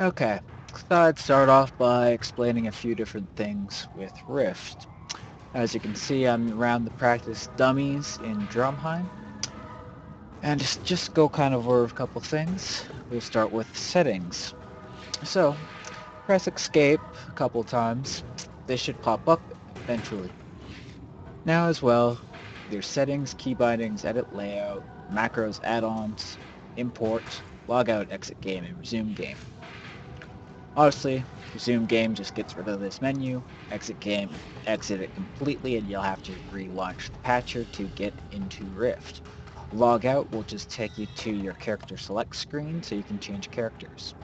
Okay, thought I'd start off by explaining a few different things with Rift. As you can see, I'm around the practice dummies in Drumheim, and just go kind of over a couple things. We'll start with settings. So, press escape a couple times. This should pop up eventually. Now as well, there's settings, key bindings, edit layout, macros, add-ons, import, logout, exit game, and resume game. Honestly, resume game just gets rid of this menu, exit game, exit it completely, and you'll have to relaunch the patcher to get into Rift. Log out will just take you to your character select screen so you can change characters.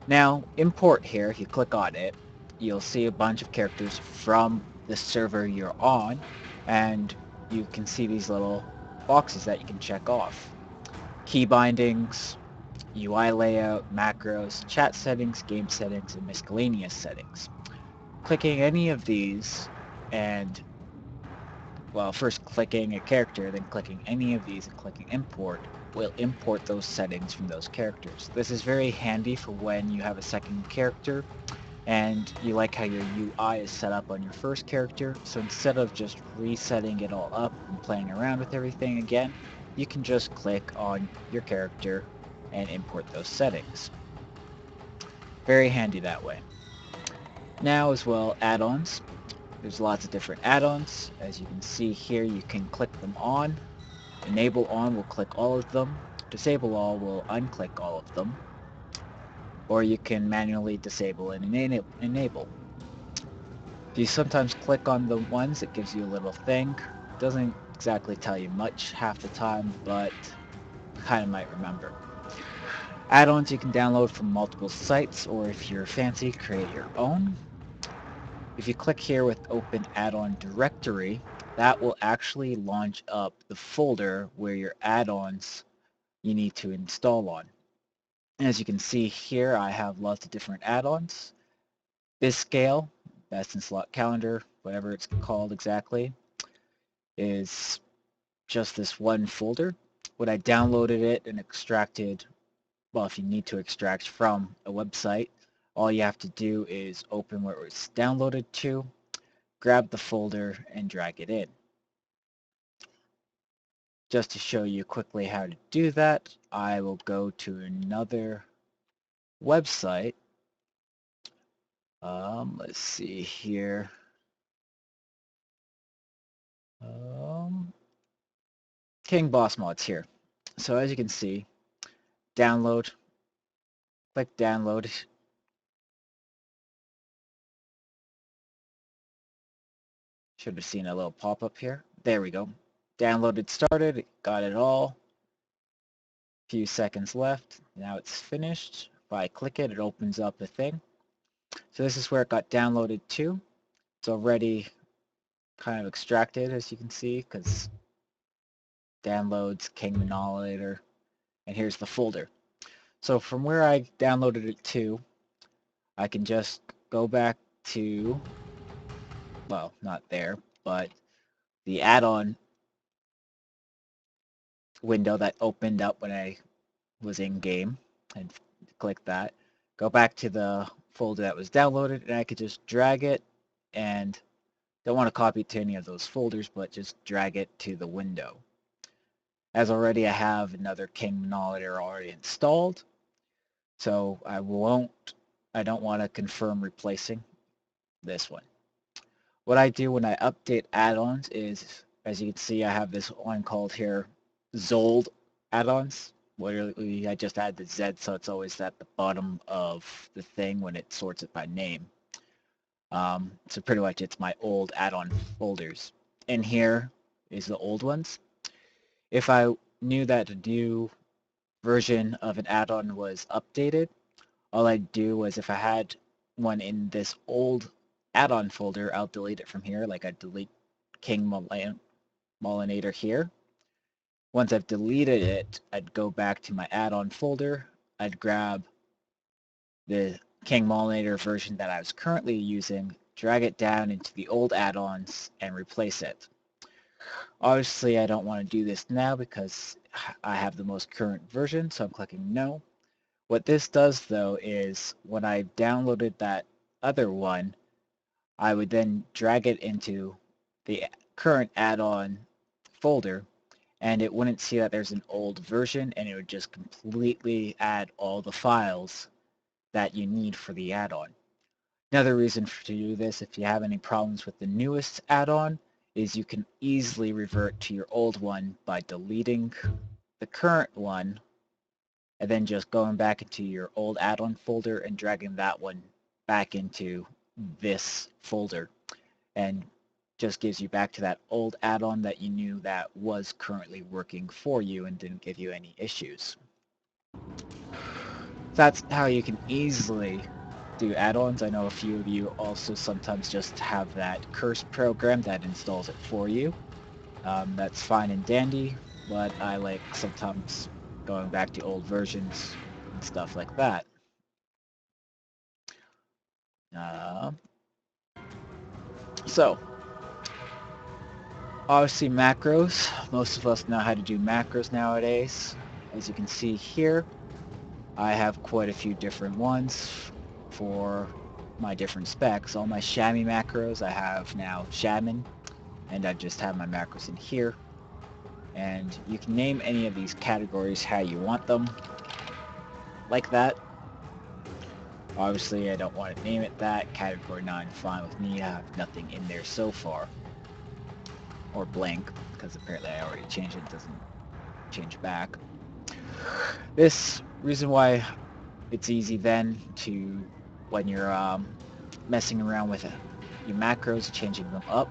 Now, import here, if you click on it, you'll see a bunch of characters from the server you're on, and you can see these little boxes that you can check off. Key bindings, UI layout, macros, chat settings, game settings, and miscellaneous settings. Clicking any of these and, well, first clicking a character, then clicking any of these and clicking import will import those settings from those characters. This is very handy for when you have a second character and you like how your UI is set up on your first character, so instead of just resetting it all up and playing around with everything again, you can just click on your character and import those settings. Very handy that way. Now as well, add-ons. There's lots of different add-ons. As you can see here, you can click them on. Enable on will click all of them. Disable all will unclick all of them. Or you can manually disable and enable. If you sometimes click on the ones, it gives you a little thing. It doesn't exactly tell you much half the time, but kind of might remember. Add-ons you can download from multiple sites, or if you're fancy, create your own. If you click here with Open Add-on Directory, that will actually launch up the folder where your add-ons you need to install on. And as you can see here, I have lots of different add-ons. BizScale, Best in Slot Calendar, whatever it's called exactly, is just this one folder. When I downloaded it and extracted, well, if you need to extract from a website, all you have to do is open where it was downloaded to, grab the folder, and drag it in. Just to show you quickly how to do that, I will go to another website. Let's see here. King Boss Mods here. So as you can see, download, click download. Should have seen a little pop-up here. There we go. Downloaded started, got it all. Few seconds left. Now it's finished. If I click it, it opens up a thing. So this is where it got downloaded to. It's already kind of extracted, as you can see, because downloads, King Monolator, and here's the folder. So from where I downloaded it to, I can just go back to, well, not there, but the add-on window that opened up when I was in game, and click that. Go back to the folder that was downloaded, and I could just drag it, and don't want to copy it to any of those folders, but just drag it to the window. As already I have another King Monolator already installed, so I don't want to confirm replacing this one. What I do when I update add-ons is, as you can see, I have this one called here Zold add-ons. Literally, I just add the Z, so it's always at the bottom of the thing when it sorts it by name. So pretty much it's my old add-on folders. In here is the old ones. If I knew that a new version of an add-on was updated, all I'd do was if I had one in this old add-on folder, I'll delete it from here, like I'd delete King Molinator here. Once I've deleted it, I'd go back to my add-on folder, I'd grab the King Molinator version that I was currently using, drag it down into the old add-ons, and replace it. Obviously, I don't want to do this now because I have the most current version, so I'm clicking no. What this does though is when I downloaded that other one, I would then drag it into the current add-on folder, and it wouldn't see that there's an old version, and it would just completely add all the files that you need for the add-on. Another reason to do this, if you have any problems with the newest add-on, is you can easily revert to your old one by deleting the current one and then just going back into your old add-on folder and dragging that one back into this folder, and just gives you back to that old add-on that you knew that was currently working for you and didn't give you any issues. That's how you can easily do add-ons. I know a few of you also sometimes just have that curse program that installs it for you. That's fine and dandy, but I like sometimes going back to old versions and stuff like that. So, obviously macros. Most of us know how to do macros nowadays. As you can see here, I have quite a few different ones for my different specs. All my chamois macros, I have now shaman, and I just have my macros in here. And you can name any of these categories how you want them, like that. Obviously, I don't want to name it that. Category 9, fine with me. I have nothing in there so far. Or blank, because apparently I already changed it. It doesn't change back. This reason why it's easy then to, when you're messing around with your macros, changing them up,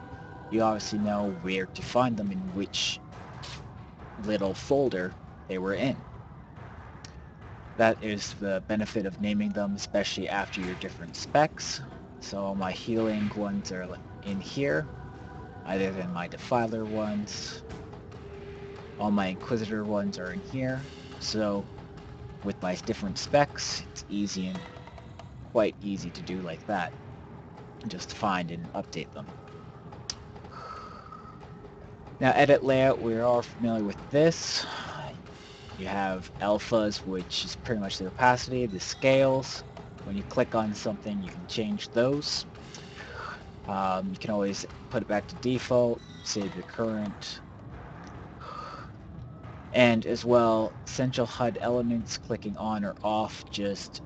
you obviously know where to find them in which little folder they were in. That is the benefit of naming them, especially after your different specs. So all my healing ones are in here, other than my defiler ones. All my inquisitor ones are in here. So with my different specs, it's easy and quite easy to do like that. Just find and update them. Now edit layout, we're all familiar with this. You have alphas, which is pretty much the opacity, the scales. When you click on something, you can change those. You can always put it back to default, save the current. And as well, essential HUD elements, clicking on or off just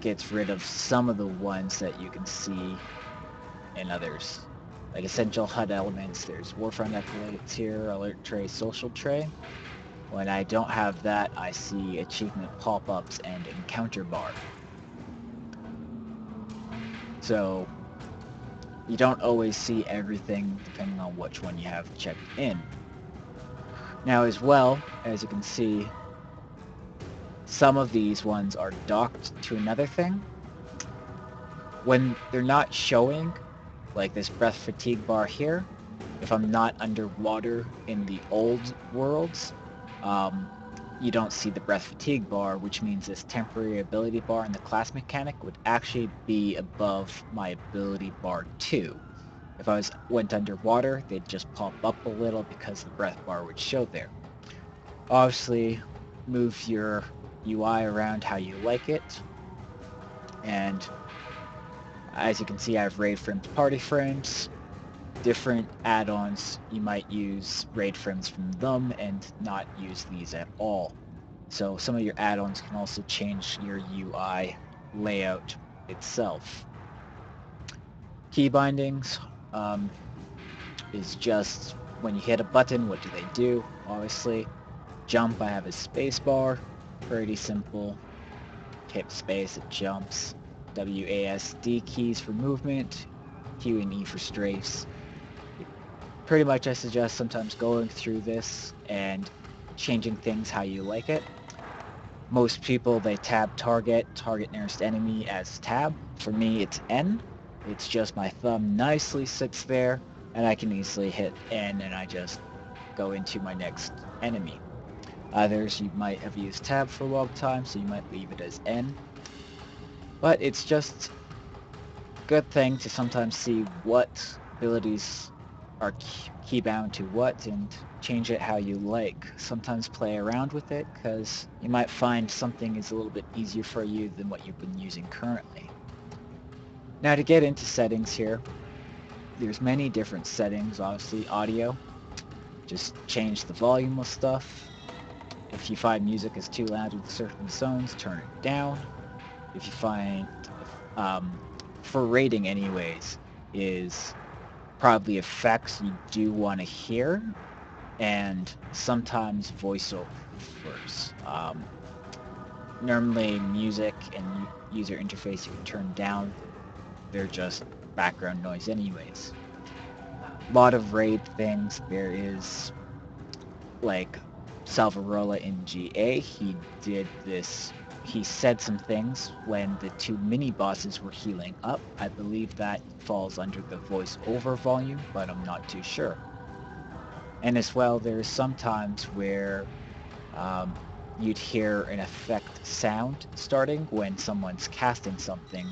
gets rid of some of the ones that you can see in others. Like essential HUD elements, there's Warfront Acolytes here, Alert Tray, Social Tray. When I don't have that, I see achievement pop-ups and encounter bar. So you don't always see everything depending on which one you have checked in. Now as well, as you can see, some of these ones are docked to another thing. When they're not showing, like this breath fatigue bar here, if I'm not underwater in the old worlds, you don't see the breath fatigue bar, which means this temporary ability bar in the class mechanic would actually be above my ability bar 2. If I went underwater, they'd just pop up a little because the breath bar would show there. Obviously, move your UI around how you like it, and as you can see, I have raid frames, party frames. Different add-ons, you might use raid frames from them and not use these at all. So some of your add-ons can also change your UI layout itself. Key bindings is just when you hit a button, what do they do? Obviously, jump, I have a space bar, pretty simple. Hit space, it jumps. WASD keys for movement, Q and E for strafes. Pretty much I suggest sometimes going through this and changing things how you like it. Most people, they tab target nearest enemy as tab. For me, it's N. It's just my thumb nicely sits there, and I can easily hit N and I just go into my next enemy. Others, you might have used tab for a long time, so you might leave it as N. But it's just a good thing to sometimes see what abilities are key bound to what and change it how you like. Sometimes play around with it because you might find something is a little bit easier for you than what you've been using currently. Now to get into settings here, there's many different settings. Obviously audio, just change the volume of stuff. If you find music is too loud with certain zones, turn it down. If you find, for rating anyways, is probably effects you do want to hear, and sometimes voiceovers. Normally music and user interface you can turn down. They're just background noise anyways. A lot of raid things. There is like Salvarola in GA. He did this. He said some things when the two mini bosses were healing up. I believe that falls under the voice-over volume, but I'm not too sure. And as well, there's some times where you'd hear an effect sound starting when someone's casting something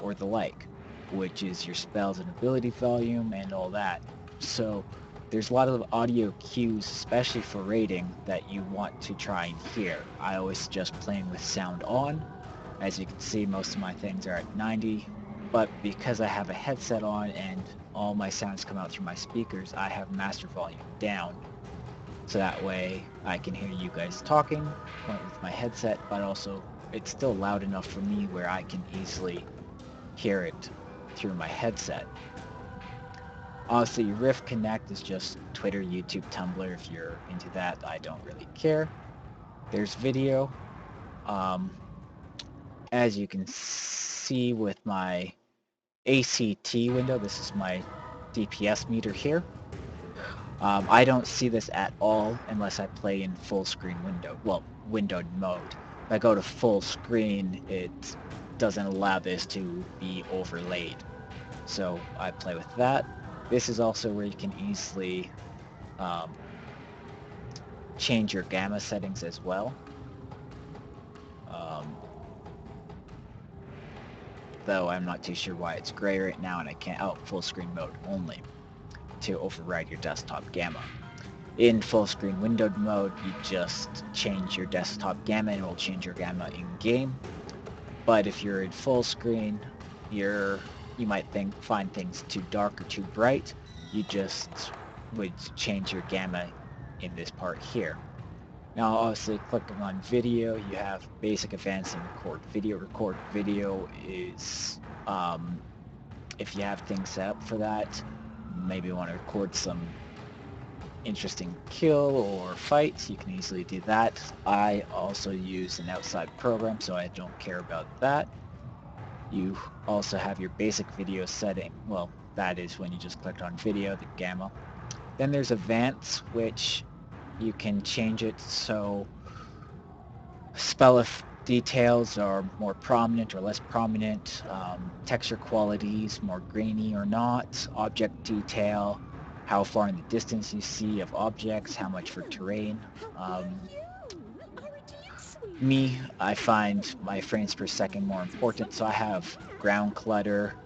or the like, which is your spells and ability volume and all that. So there's a lot of audio cues, especially for raiding, that you want to try and hear. I always suggest playing with sound on. As you can see, most of my things are at 90, but because I have a headset on and all my sounds come out through my speakers, I have master volume down. So that way I can hear you guys talking with my headset, but also it's still loud enough for me where I can easily hear it through my headset. Honestly, Rift Connect is just Twitter, YouTube, Tumblr. If you're into that, I don't really care. There's video. As you can see with my ACT window, this is my DPS meter here. I don't see this at all unless I play in full screen window, well, windowed mode. If I go to full screen, it doesn't allow this to be overlaid. So I play with that. This is also where you can easily change your gamma settings as well. Though I'm not too sure why it's gray right now and I can't, full screen mode only to override your desktop gamma. In full screen windowed mode, you just change your desktop gamma and it will change your gamma in game. But if you're in full screen, you might find things too dark or too bright. You just would change your gamma in this part here. Now, obviously, clicking on video, you have basic, advanced, and record video. Record video is, if you have things set up for that, maybe you want to record some interesting kill or fights, you can easily do that. I also use an outside program, so I don't care about that. You also have your basic video setting. Well, that is when you just click on video, the gamma. Then there's advanced, which you can change it so spell details are more prominent or less prominent, texture qualities more grainy or not, object detail, how far in the distance you see of objects, how much for terrain. I find my frames per second more important, so I have ground clutter,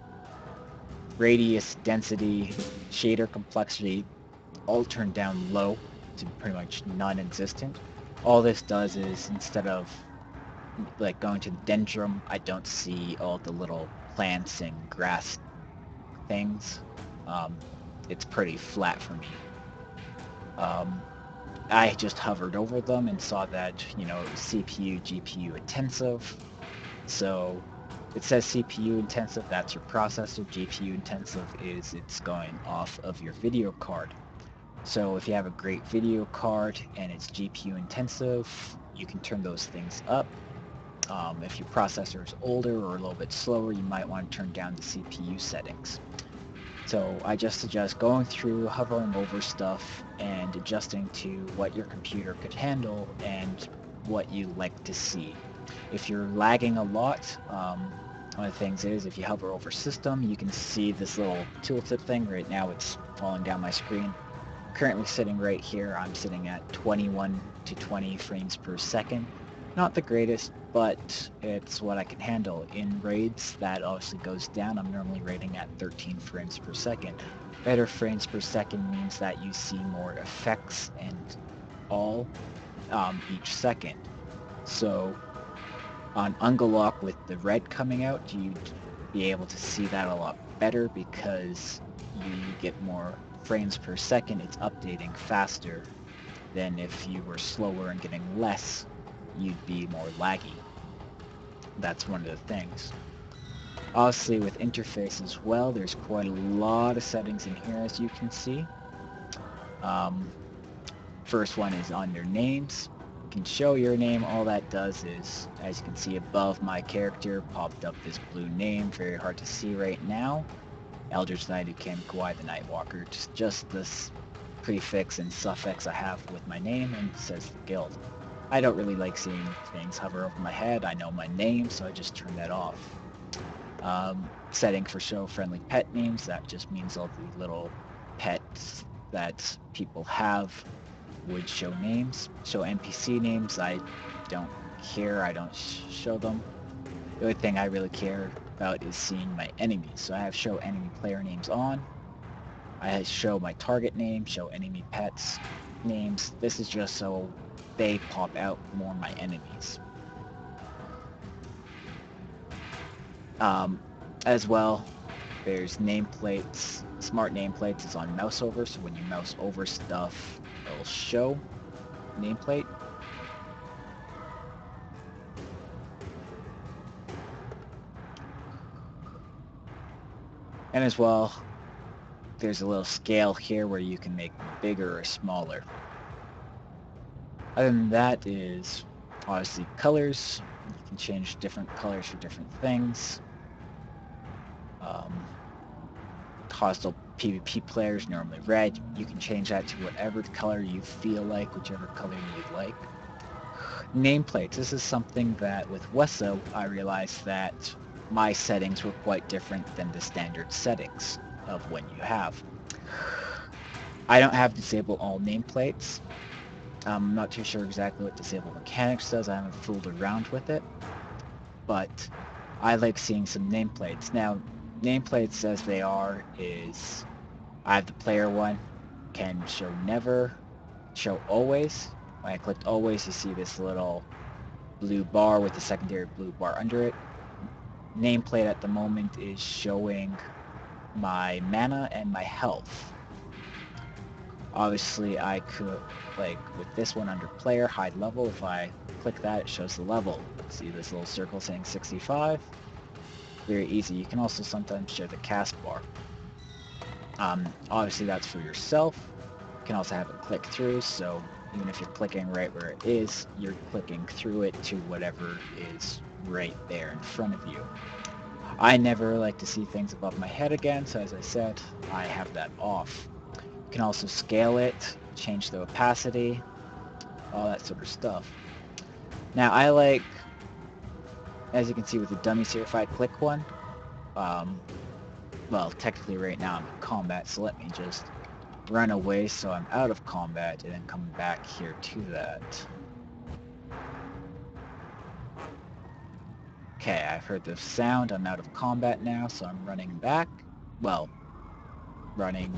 radius, density, shader complexity, all turned down low to pretty much non-existent. All this does is, instead of like going to the dendron, I don't see all the little plants and grass things. It's pretty flat for me. I just hovered over them and saw that, you know, it was CPU, GPU intensive. So it says CPU intensive, that's your processor. GPU intensive is it's going off of your video card. So if you have a great video card and it's GPU intensive, you can turn those things up. If your processor is older or a little bit slower, you might want to turn down the CPU settings. So I just suggest going through, hovering over stuff, and adjusting to what your computer could handle and what you like to see. If you're lagging a lot, one of the things is if you hover over system, you can see this little tooltip thing. Right now it's falling down my screen. Currently sitting right here, I'm sitting at 21 to 20 frames per second. Not the greatest, but it's what I can handle. In raids, that obviously goes down. I'm normally raiding at 13 frames per second. Better frames per second means that you see more effects and all each second. So on Ungalock with the red coming out, you'd be able to see that a lot better because you get more frames per second. It's updating faster than if you were slower and getting less, you'd be more laggy. That's one of the things. Obviously with interface as well, there's quite a lot of settings in here as you can see. First one is on your names. You can show your name. All that does is, as you can see above my character, popped up this blue name, very hard to see right now. Eldritch Knight Ukame-Kawhi the Nightwalker. Just this prefix and suffix I have with my name, and it says the guild. I don't really like seeing things hover over my head. I know my name, so I just turn that off. Setting for show friendly pet names, that just means all the little pets that people have would show names. Show NPC names, I don't care, I don't show them. The only thing I really care about is seeing my enemies. So I have show enemy player names on. I show my target name, show enemy pets names. This is just so they pop out more my enemies. As well, there's nameplates. Smart nameplates is on mouse over, so when you mouse over stuff, it'll show nameplate. And as well, there's a little scale here where you can make them bigger or smaller. Other than that is obviously colors. You can change different colors for different things. Hostile PvP players normally red. You can change that to whatever color you feel like, whichever color you like. Nameplates. This is something that with Wesso I realized that my settings were quite different than the standard settings of when you have. I don't have disable all nameplates. I'm not too sure exactly what disable mechanics does. I haven't fooled around with it, but I like seeing some nameplates. Now, nameplates as they are is, I have the player one, can show never, show always. When I clicked always, you see this little blue bar with the secondary blue bar under it. Nameplate at the moment is showing my mana and my health. Obviously I could, like with this one under player, hide level, if I click that it shows the level. See this little circle saying 65? Very easy. You can also sometimes show the cast bar. Obviously that's for yourself. You can also have it click through, so even if you're clicking right where it is, you're clicking through it to whatever is right there in front of you. I never like to see things above my head again, so as I said, I have that off. You can also scale it, change the opacity, all that sort of stuff. Now I like, as you can see with the dummies here, if I click one, well technically right now I'm in combat, so let me just run away so I'm out of combat and then come back here to that. Okay, I've heard the sound, I'm out of combat now, so I'm running back. Well, running,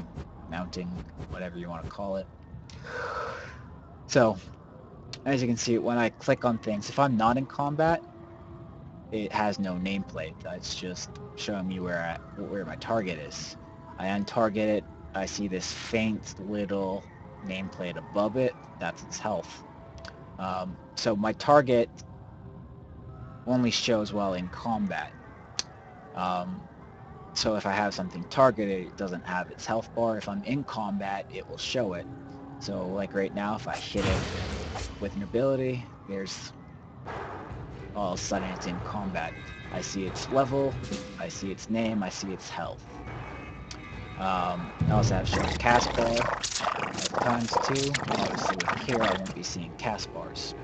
mounting, whatever you want to call it. So, as you can see, when I click on things, if I'm not in combat, it has no nameplate. That's just showing me where my target is. I untarget it, I see this faint little nameplate above it, that's its health. So my target only shows while in combat. So if I have something targeted, it doesn't have its health bar. If I'm in combat, it will show it. So like right now, if I hit it with an ability, there's all of a sudden it's in combat. I see its level, I see its name, I see its health. I also have shown cast bar at times too. Obviously with here I won't be seeing cast bars.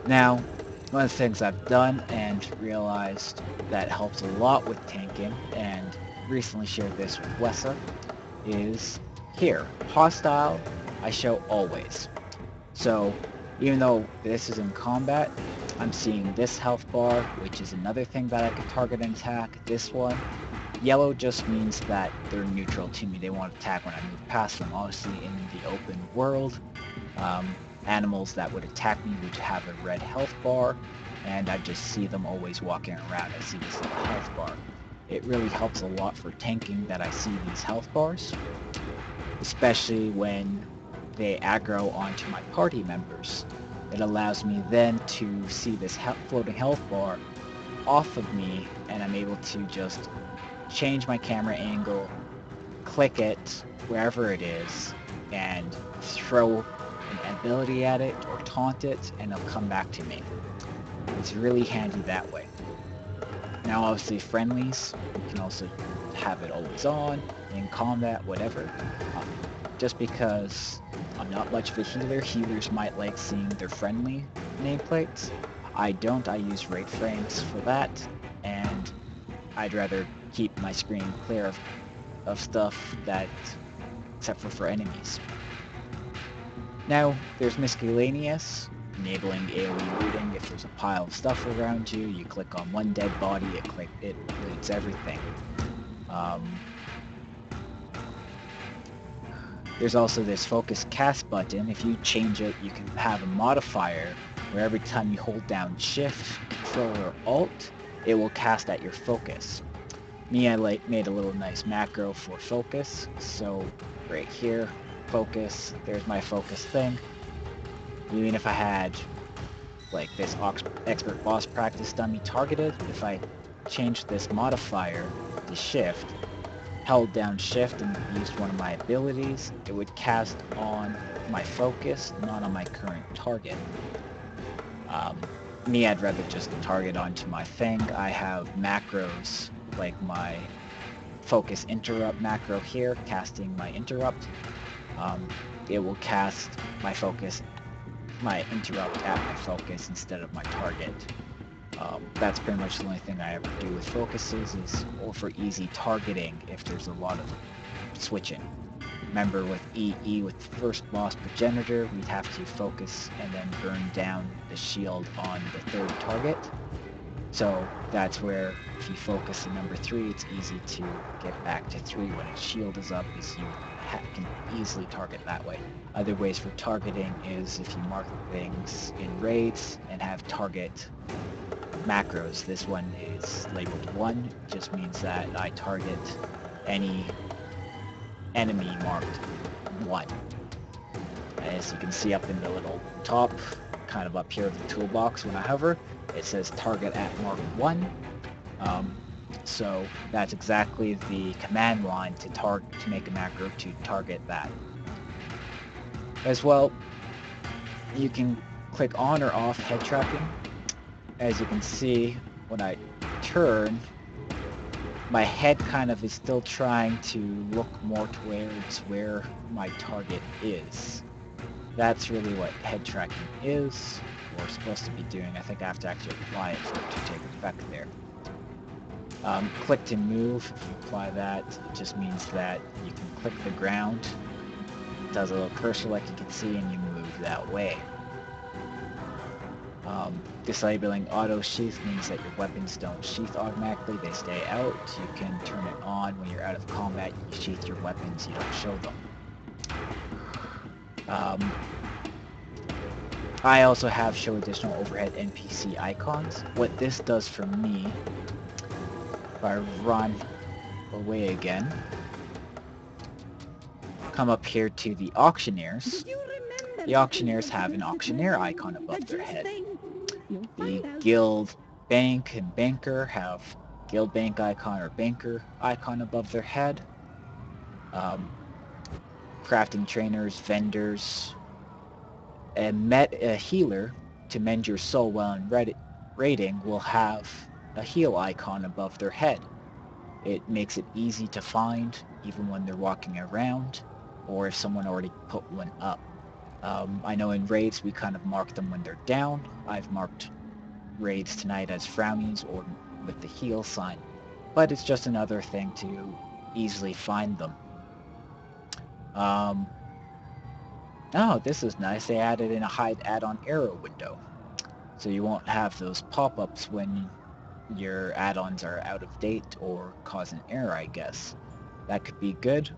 Now, one of the things I've done and realized that helps a lot with tanking, and recently shared this with Wessa, is here. Hostile, I show always. So Even though this is in combat, I'm seeing this health bar, which is another thing that I could target and attack. This one. Yellow just means that they're neutral to me. They won't attack when I move past them. Obviously, in the open world, animals that would attack me would have a red health bar, and I just see them always walking around. I see this little health bar. It really helps a lot for tanking that I see these health bars, especially when they aggro onto my party members. It allows me then to see this floating health bar off of me, and I'm able to just change my camera angle, click it wherever it is, and throw an ability at it or taunt it, and it'll come back to me. It's really handy that way. Now obviously friendlies, you can also have it always on, in combat, whatever. Just because I'm not much of a healer, healers might like seeing their friendly nameplates. I don't, I use raid frames for that, and I'd rather keep my screen clear of stuff that, except for enemies. Now, there's Miscellaneous, enabling AoE looting. If there's a pile of stuff around you, you click on one dead body, it loots everything. There's also this focus cast button. If you change it, you can have a modifier where every time you hold down Shift, Control, or Alt, it will cast at your focus. Me, I made a little nice macro for focus. So right here, focus, there's my focus thing. Even if I had like this expert boss practice dummy targeted, if I changed this modifier to Shift, held down Shift and used one of my abilities, it would cast on my focus, not on my current target. Me, I'd rather just target onto my thing. I have macros like my focus interrupt macro here, casting my interrupt. It will cast my focus, my interrupt at my focus instead of my target. That's pretty much the only thing I ever do with focuses, or for easy targeting if there's a lot of switching. Remember with EE, with the first boss progenitor, we'd have to focus and then burn down the shield on the third target. So that's where if you focus in number 3, it's easy to get back to 3 when its shield is up, because you can easily target that way. Other ways for targeting is if you mark things in raids and have target macros. This one is labeled 1, just means that I target any enemy marked 1. As you can see up in the little top, kind of up here of the toolbox when I hover, it says target at mark 1. So that's exactly the command line to make a macro to target that. As well, you can click on or off head tracking. As you can see, when I turn, my head kind of is still trying to look more towards where my target is. That's really what head tracking is, or supposed to be doing. I think I have to actually apply it for it to take effect there. Click to move, if you apply that, it just means that you can click the ground, it does a little cursor like you can see, and you move that way. Disabling auto sheath means that your weapons don't sheath automatically, they stay out. You can turn it on when you're out of combat, you sheath your weapons, you don't show them. I also have show additional overhead NPC icons. What this does for me, if I run away again, come up here to the auctioneers. The auctioneers have an auctioneer icon above their head. The guild bank and banker have guild bank icon or banker icon above their head. Crafting trainers, vendors, and a healer to mend your soul while in raiding will have a heal icon above their head. It makes it easy to find even when they're walking around, or if someone already put one up. I know in raids we kind of mark them when they're down. I've marked raids tonight as frownies or with the heal sign, but it's just another thing to easily find them. Oh, this is nice. They added in a hide add-on error window. So you won't have those pop-ups when your add-ons are out of date or cause an error, I guess. That could be good.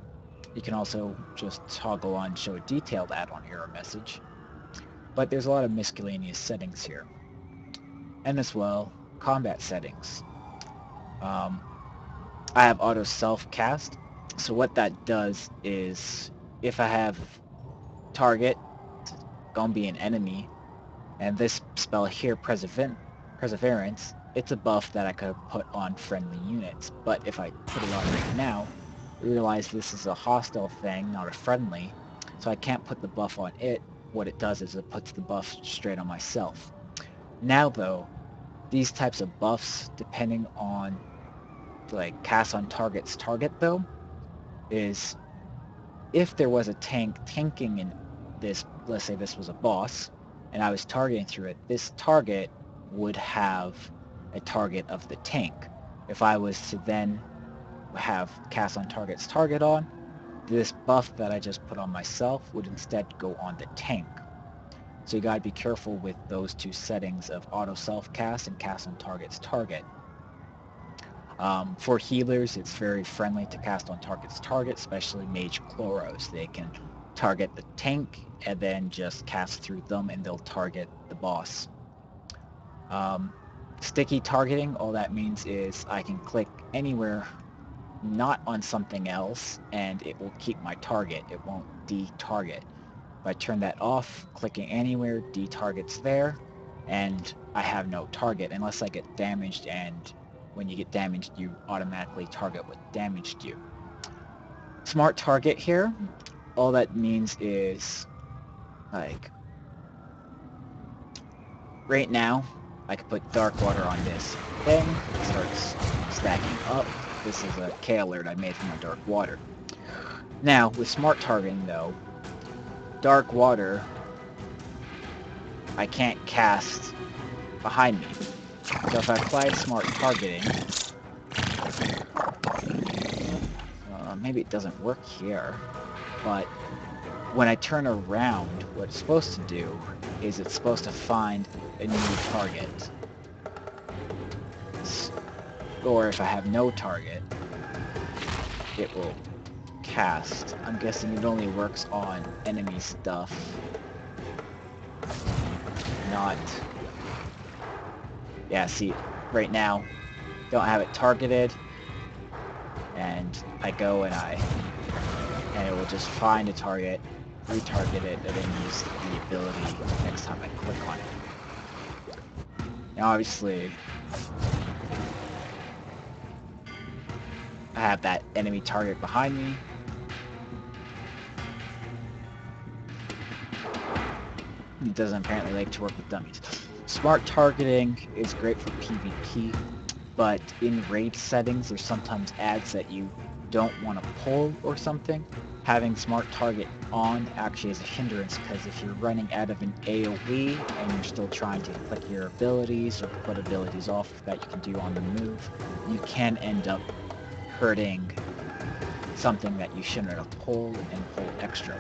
You can also just toggle on show a detailed add-on error message. But there's a lot of miscellaneous settings here. And as well, combat settings. Um, I have auto self-cast. So what that does is if I have target, it's gonna be an enemy, and this spell here, Perseverance, it's a buff that I could put on friendly units. But if I put it on right now, realize this is a hostile thing, not a friendly, so I can't put the buff on it. What it does is it puts the buff straight on myself. Now though, these types of buffs, depending on like cast on target's target though, is if there was a tanking in this, let's say this was a boss, and I was targeting through it, this target would have a target of the tank. If I was to then have cast on target's target on, this buff that I just put on myself would instead go on the tank. So you gotta be careful with those two settings of auto self-cast and cast on target's target. For healers, it's very friendly to cast on target's target, especially Mage Chloros. They can target the tank and then just cast through them and they'll target the boss. Sticky targeting, all that means is I can click anywhere not on something else and it will keep my target. It won't de-target. If I turn that off, clicking anywhere de-targets there, and I have no target unless I get damaged, and when you get damaged you automatically target what damaged you. Smart target here, all that means is like right now I could put dark water on this thing, it starts stacking up. This is a K alert I made from the dark water. Now with smart targeting though, dark water I can't cast behind me. So if I apply smart targeting, maybe it doesn't work here, but when I turn around, what it's supposed to do is it's supposed to find a new target. Or if I have no target, it will cast. I'm guessing it only works on enemy stuff, not... Yeah, see, right now, don't have it targeted, and I go and it will just find a target, retarget it, and then use the ability next time I click on it. Now obviously, I have that enemy target behind me. It doesn't apparently like to work with dummies. Smart targeting is great for PvP, but in raid settings there's sometimes ads that you don't want to pull or something. Having smart target on actually is a hindrance, because if you're running out of an AoE and you're still trying to click your abilities or put abilities off that you can do on the move, you can end up hurting something that you shouldn't have pulled and pull extra.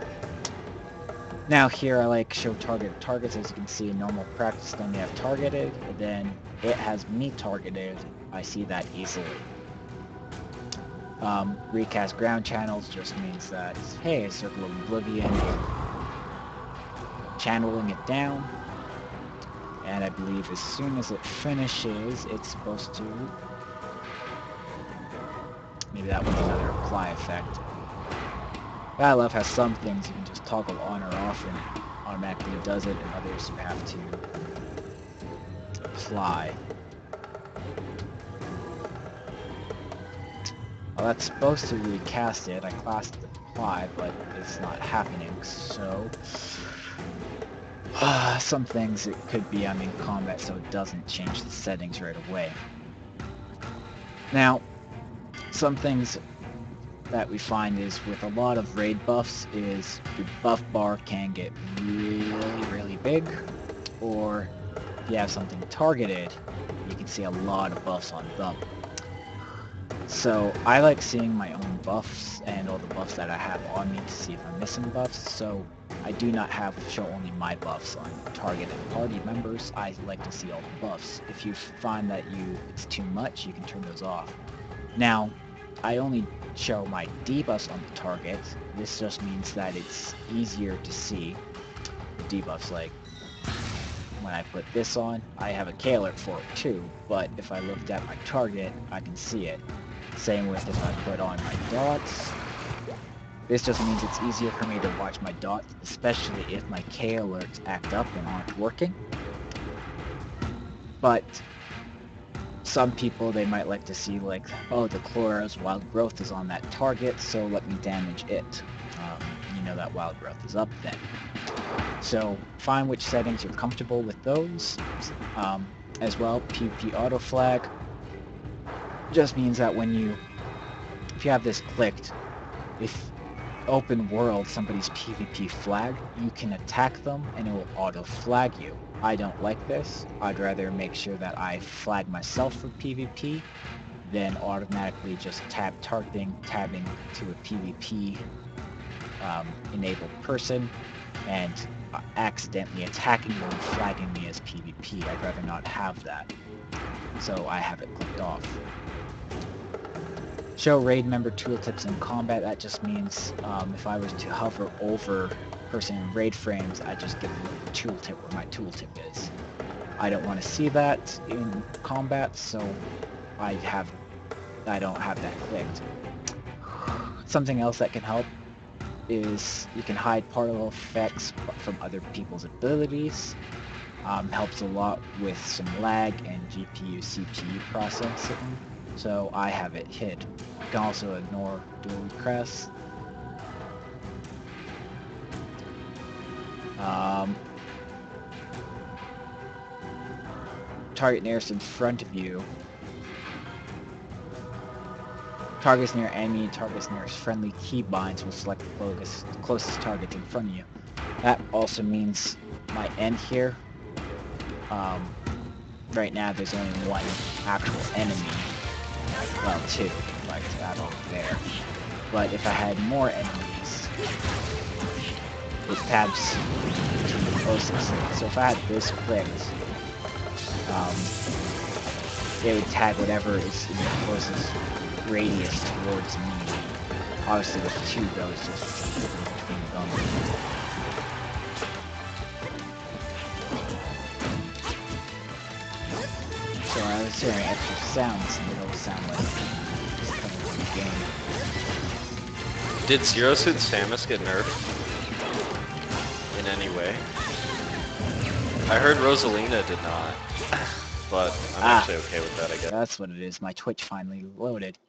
Now here I like show targeted targets. As you can see in normal practice, then you have targeted, and then it has me targeted. I see that easily. Recast ground channels just means that, hey, Circle of Oblivion, channeling it down, and I believe as soon as it finishes, it's supposed to... Maybe that was another apply effect. But I love how some things you can just toggle on or off and it automatically does it, and others you have to apply. Well, that's supposed to recast it. I classed apply, but it's not happening, so... some things it could be I'm in combat, so it doesn't change the settings right away. Now, some things that we find is with a lot of raid buffs is your buff bar can get really big, or if you have something targeted, you can see a lot of buffs on them. So I like seeing my own buffs and all the buffs that I have on me to see if I'm missing buffs. So I do not have show only my buffs on target and party members. I like to see all the buffs. If you find that it's too much, you can turn those off. Now, I only show my debuffs on the target. This just means that it's easier to see the debuffs. Like when I put this on, I have a K alert for it too, but if I looked at my target, I can see it. Same with if I put on my dots. This just means it's easier for me to watch my dots, especially if my K alerts act up and aren't working. But some people, they might like to see like, oh, the Chlora's wild growth is on that target, so let me damage it. You know that wild growth is up then. So find which settings you're comfortable with those. As well, PvP auto flag just means that if you have this clicked, if open world somebody's PvP flag, you can attack them and it will auto flag you. I don't like this. I'd rather make sure that I flag myself for PvP than automatically just tabbing to a PvP enabled person and accidentally attacking them and flagging me as PvP. I'd rather not have that. So I have it clicked off. Show raid member tooltips in combat. That just means if I was to hover over a person in raid frames, I just give them a tooltip where my tooltip is. I don't want to see that in combat, so I don't have that clicked. Something else that can help is you can hide particle effects from other people's abilities. Helps a lot with some lag and GPU CPU processing. So I have it hid. You can also ignore dual requests. Target nearest in front of you. Targets near enemy, targets nearest friendly keybinds will select the closest targets in front of you. That also means my end here. Right now there's only one actual enemy. Well, two, like that over there. But if I had more enemies, it tabs to the closest. So if I had this clicked, it would tag whatever is in the closest radius towards me. Obviously with two, though, it's just between them. So I was hearing extra sounds, and they don't sound like just coming from the game. Did Zero Suit Samus get nerfed in any way? I heard Rosalina did not, but I'm actually okay with that, I guess. That's what it is. My Twitch finally loaded.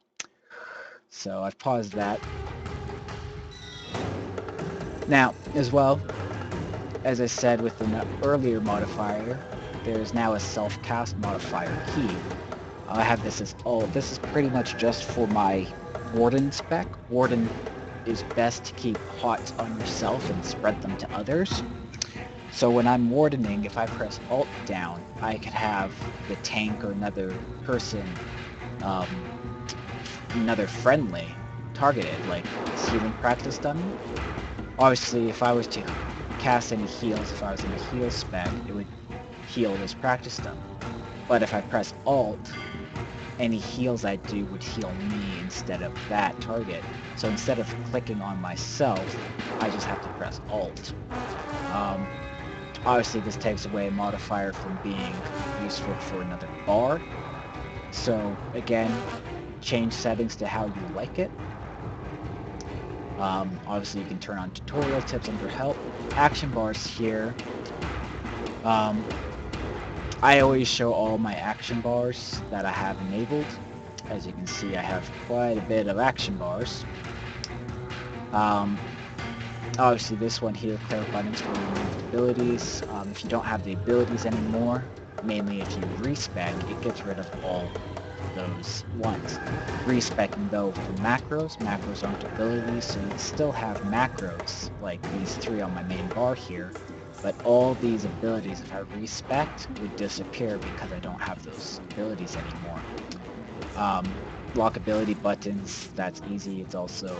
So I've paused that. Now, as well, as I said with the earlier modifier, there's now a self-cast modifier key. I have this as this is pretty much just for my Warden spec. Warden is best to keep HOTS on yourself and spread them to others. So when I'm wardening, if I press Alt down, I could have the tank or another person, another friendly, targeted, like this healing practice dummy. Obviously, if I was to cast any heals, if I was in a heal spec, it would heal this practice dummy. But if I press Alt, any heals I do would heal me instead of that target. So instead of clicking on myself, I just have to press Alt. Obviously, this takes away a modifier from being useful for another bar. So again, change settings to how you like it. Obviously, you can turn on tutorial tips under help. Action bars here. I always show all my action bars that I have enabled. As you can see, I have quite a bit of action bars. Obviously, this one here, clear buttons for removed abilities. If you don't have the abilities anymore, mainly if you respec, it gets rid of all those ones. Respecing though for macros aren't abilities, so you still have macros, like these three on my main bar here, but all these abilities, if I respec, would disappear because I don't have those abilities anymore. Lock ability buttons, that's easy. It's also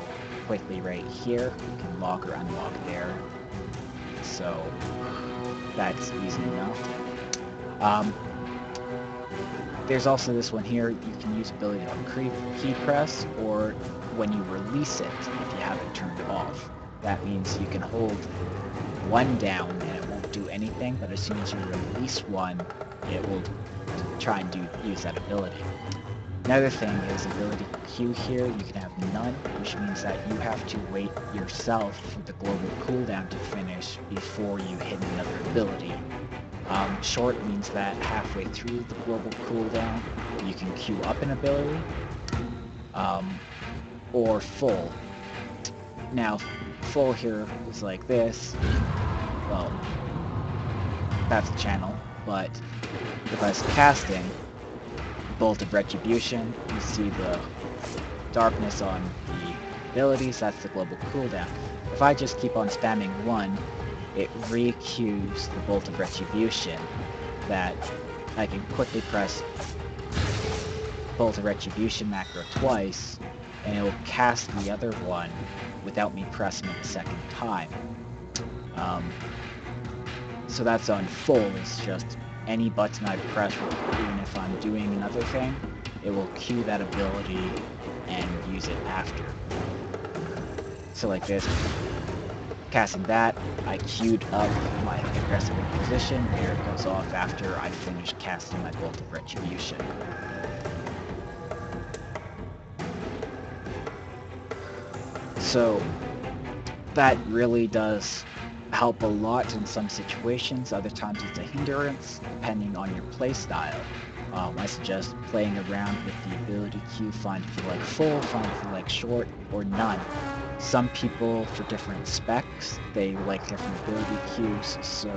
quickly right here. You can lock or unlock there. so that's easy enough. There's also this one here. You can use ability on key press, or when you release it, if you have it turned off. That means you can hold one down and it won't do anything, but as soon as you release one, it will try and use that ability. Another thing is ability Q here, you can have none, which means that you have to wait yourself for the global cooldown to finish before you hit another ability. Short means that halfway through the global cooldown, you can queue up an ability, or full. Now, full here is like this. Well, that's a channel, but if I was casting Bolt of Retribution, you see the darkness on the abilities, that's the global cooldown. If I just keep on spamming 1, it re-queues the Bolt of Retribution that I can quickly press Bolt of Retribution macro twice, and it will cast the other one without me pressing it a second time. So that's on full, it's just any button I press, even if I'm doing another thing, it will cue that ability and use it after. So like this, casting that, I queued up my aggressive position, there it goes off after I finish casting my Bolt of Retribution. So that really does help a lot in some situations. Other times it's a hindrance, depending on your playstyle. I suggest playing around with the ability queue, find if you like full, find if you like short, or none. Some people, for different specs, they like different ability queues, so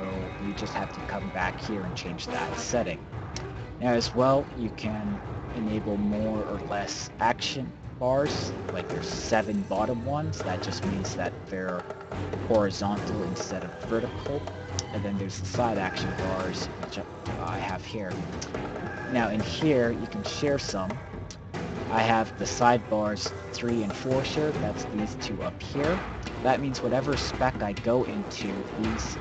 you just have to come back here and change that setting. Now as well, you can enable more or less action bars, like there's 7 bottom ones. That just means that they're horizontal instead of vertical. And then there's the side action bars, which I have here. Now in here, you can share some. I have the sidebars 3 and 4 shared, that's these two up here. That means whatever spec I go into, these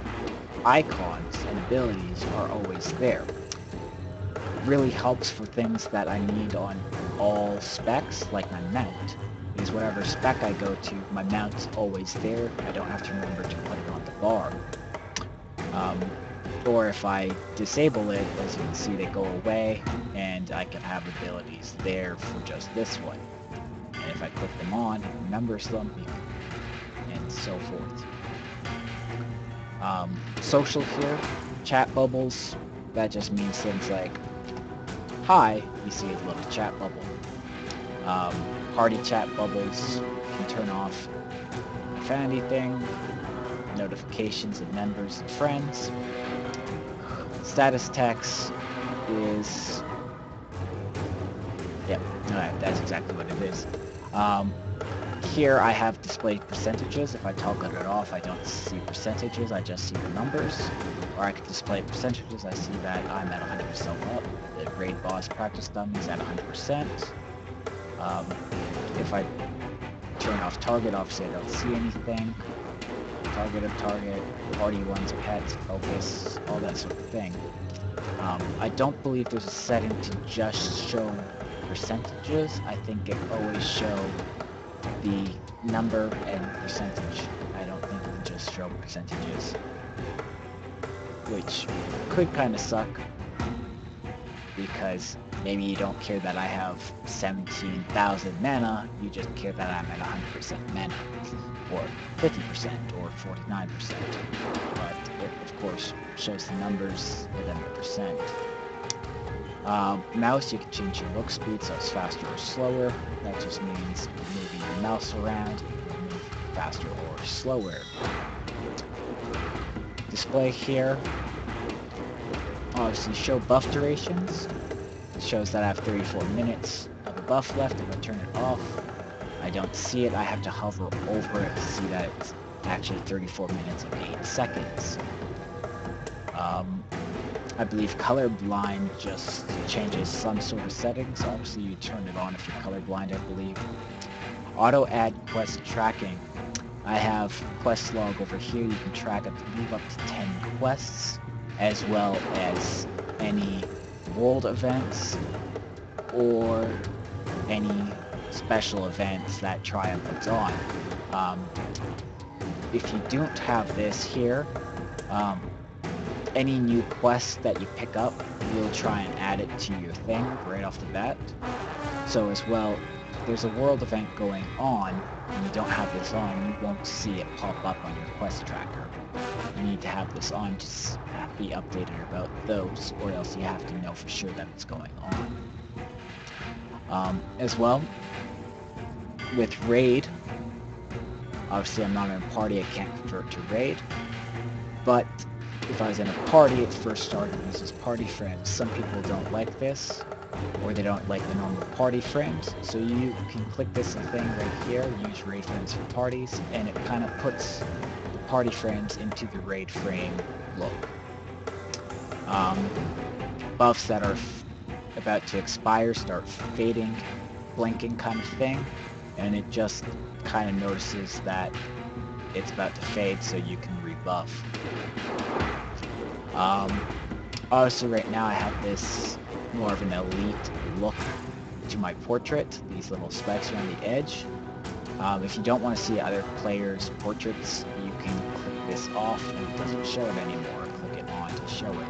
icons and abilities are always there. Really helps for things that I need on all specs, like my mount, because whatever spec I go to, my mount's always there. I don't have to remember to put it on the bar. Or if I disable it, as you can see, they go away, and I can have abilities there for just this one. And if I click them on, it remembers them, and so forth. Social here, chat bubbles, that just means things like, hi, you see a little chat bubble. Party chat bubbles can turn off if anything, notifications of members and friends. Status text is, yep, that's exactly what it is. Here I have displayed percentages. If I toggle it off, I don't see percentages, I just see the numbers. Or I can display percentages, I see that I'm at 100% up. The raid boss practice dummies at 100%. If I turn off target, obviously I don't see anything. Target of target, party ones, pets, focus, all that sort of thing. I don't believe there's a setting to just show percentages. I think it always show the number and percentage. I don't think it can just show percentages, which could kind of suck, because maybe you don't care that I have 17,000 mana, you just care that I'm at 100% mana, or 50%, or 49%, but it of course shows the numbers and then the percent. Mouse, you can change your look speed so it's faster or slower. That just means moving your mouse around, move faster or slower. Display here, obviously show buff durations. It shows that I have 34 minutes of a buff left. If I turn it off, I don't see it. I have to hover over it to see that it's actually 34 minutes and 8 seconds. I believe colorblind just changes some sort of settings. Obviously you turn it on if you're colorblind, I believe. Auto add quest tracking. I have quest log over here. You can track up to leave up to 10 quests, as well as any world events or any special events that Triumph puts on. If you don't have this here, any new quests that you pick up, we'll try and add it to your thing right off the bat. So as well, there's a world event going on, and you don't have this on, you won't see it pop up on your quest tracker. You need to have this on to be updated about those, or else you have to know for sure that it's going on. As well, with Raid, obviously I'm not in a party, I can't convert to Raid, but if I was in a party, it first started uses party frames. Some people don't like this, or they don't like the normal party frames, so you can click this thing right here, use Raid frames for parties, and it kind of puts the party frames into the Raid frame look. Buffs that are about to expire start fading, blinking kind of thing, and it just kind of notices that it's about to fade, so you can rebuff. Obviously right now I have this more of an elite look to my portrait, these little specks around the edge. If you don't want to see other players' portraits, you can click this off and it doesn't show it anymore. Click it on to show it.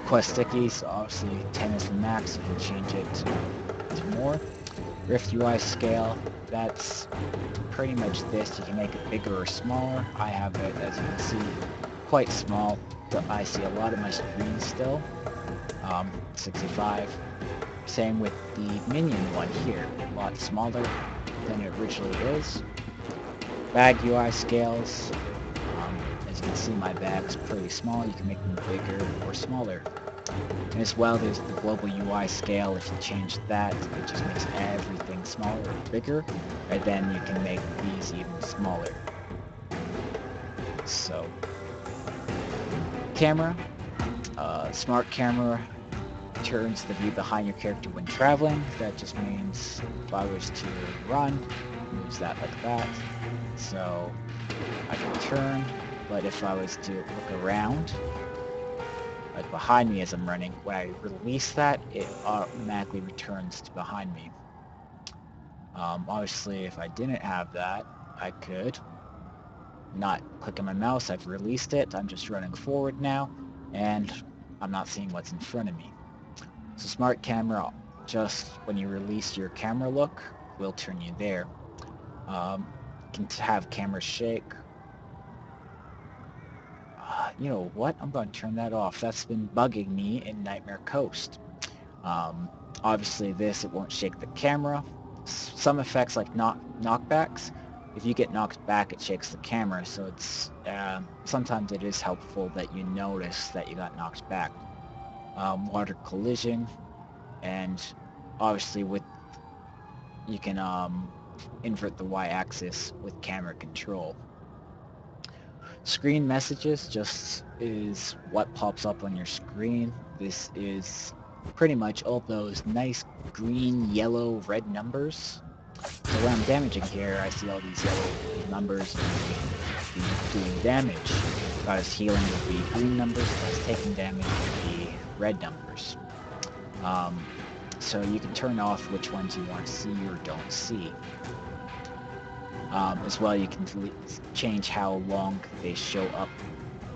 Quest stickies, obviously 10 is the max, you can change it to more. Rift UI scale, that's pretty much this. You can make it bigger or smaller. I have it, as you can see, quite small. I see a lot of my screen still. 65. Same with the minion one here. A lot smaller than it originally is. Bag UI scales. As you can see, my bag's pretty small. You can make them bigger or smaller. And as well, there's the global UI scale. If you change that, it just makes everything smaller or bigger, and then you can make these even smaller. So, camera. Smart camera turns the view behind your character when traveling. That just means if I was to run, moves that like that. So, I can turn, but if I was to look around, like behind me as I'm running, when I release that, it automatically returns to behind me. Obviously, if I didn't have that, I could not click on my mouse. I've released it. I'm just running forward now, and I'm not seeing what's in front of me. So smart camera, just when you release your camera look, will turn you there. You can have camera shake. You know what? I'm going to turn that off. That's been bugging me in Nightmare Coast. Obviously this, it won't shake the camera. Some effects like knockbacks, if you get knocked back, it shakes the camera, so it's sometimes it is helpful that you notice that you got knocked back. Water collision, and obviously you can invert the y-axis with camera control. Screen messages just is what pops up on your screen. This is pretty much all those nice green, yellow, red numbers. So when I'm damaging here, I see all these yellow numbers doing damage. If I was healing, it would be green numbers. If I was taking damage, it would be red numbers. So you can turn off which ones you want to see or don't see. As well, you can change how long they show up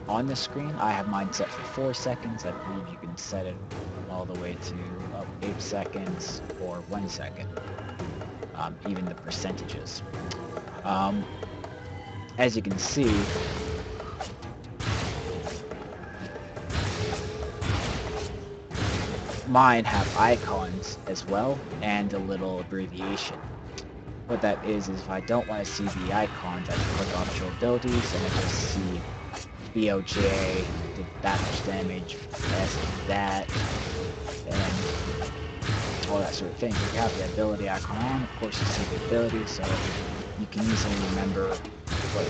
on the screen. I have mine set for 4 seconds. I believe you can set it all the way to 8 seconds or 1 second. Even the percentages. As you can see, mine have icons as well and a little abbreviation. What that is if I don't want to see the icons, I can click optional abilities and I just see BOJ did that much damage, S did that, and all that sort of thing. If you have the ability icon on, of course you see the ability, so you can easily remember what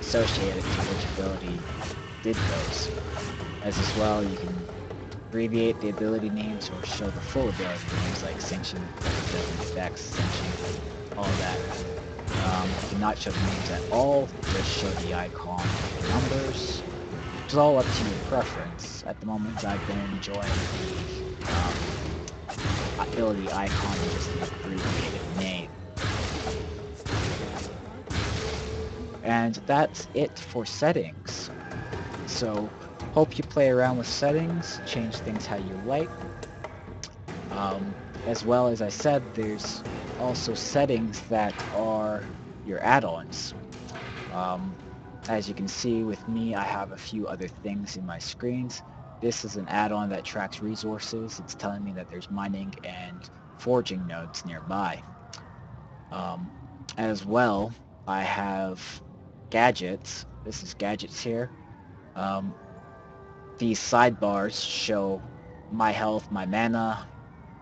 associated to which ability did those. As well, you can abbreviate the ability names or show the full ability names like Sanction, Dex, Sanction, all that. You cannot show the names at all, just show the icon and numbers. It's all up to your preference. At the moment, I've been enjoying the ability icon and just the abbreviated name. And that's it for settings. So, hope you play around with settings, change things how you like. As well as I said, there's also settings that are your add-ons. As you can see with me, I have a few other things in my screens. This is an add-on that tracks resources. It's telling me that there's mining and forging nodes nearby. As well, I have gadgets. This is gadgets here. These sidebars show my health, my mana,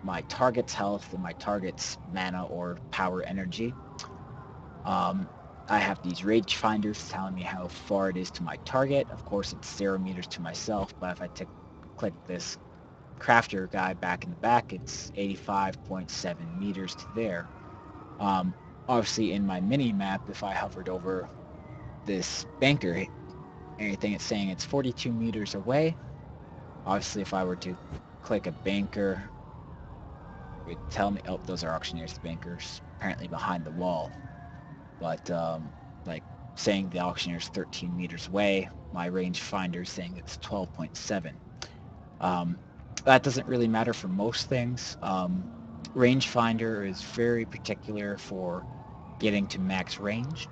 my target's health, and my target's mana or power energy. I have these rage finders telling me how far it is to my target. Of course, it's 0 meters to myself, but if I click this crafter guy back in the back, it's 85.7 meters to there. Obviously, in my mini-map, if I hovered over this banker, anything it's saying it's 42 meters away. Obviously, if I were to click a banker, it would tell me, oh, those are auctioneers, the bankers, apparently behind the wall. But, like, saying the auctioneer's 13 meters away, my rangefinder is saying it's 12.7. That doesn't really matter for most things. Rangefinder is very particular for getting to max range,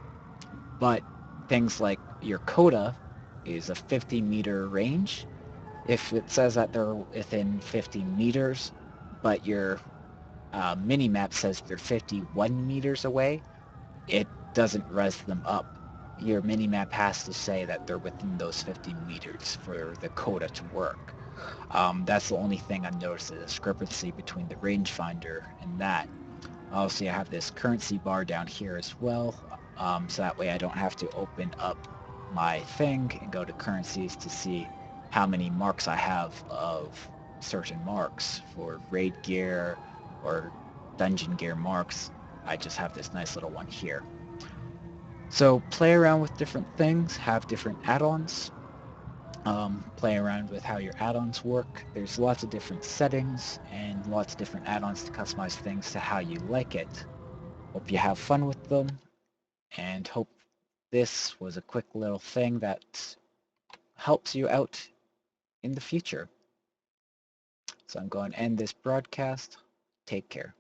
but things like your coda is a 50-meter range. If it says that they're within 50 meters, but your mini-map says they're 51 meters away, it doesn't res them up. Your mini-map has to say that they're within those 50 meters for the coda to work. That's the only thing I've noticed, the discrepancy between the rangefinder and that. Also, I have this currency bar down here as well, so that way I don't have to open up my thing and go to currencies to see how many marks I have of certain marks for raid gear or dungeon gear marks. I just have this nice little one here. So play around with different things, have different add-ons, play around with how your add-ons work. There's lots of different settings and lots of different add-ons to customize things to how you like it. Hope you have fun with them, and hope this was a quick little thing that helps you out in the future. So I'm going to end this broadcast. Take care.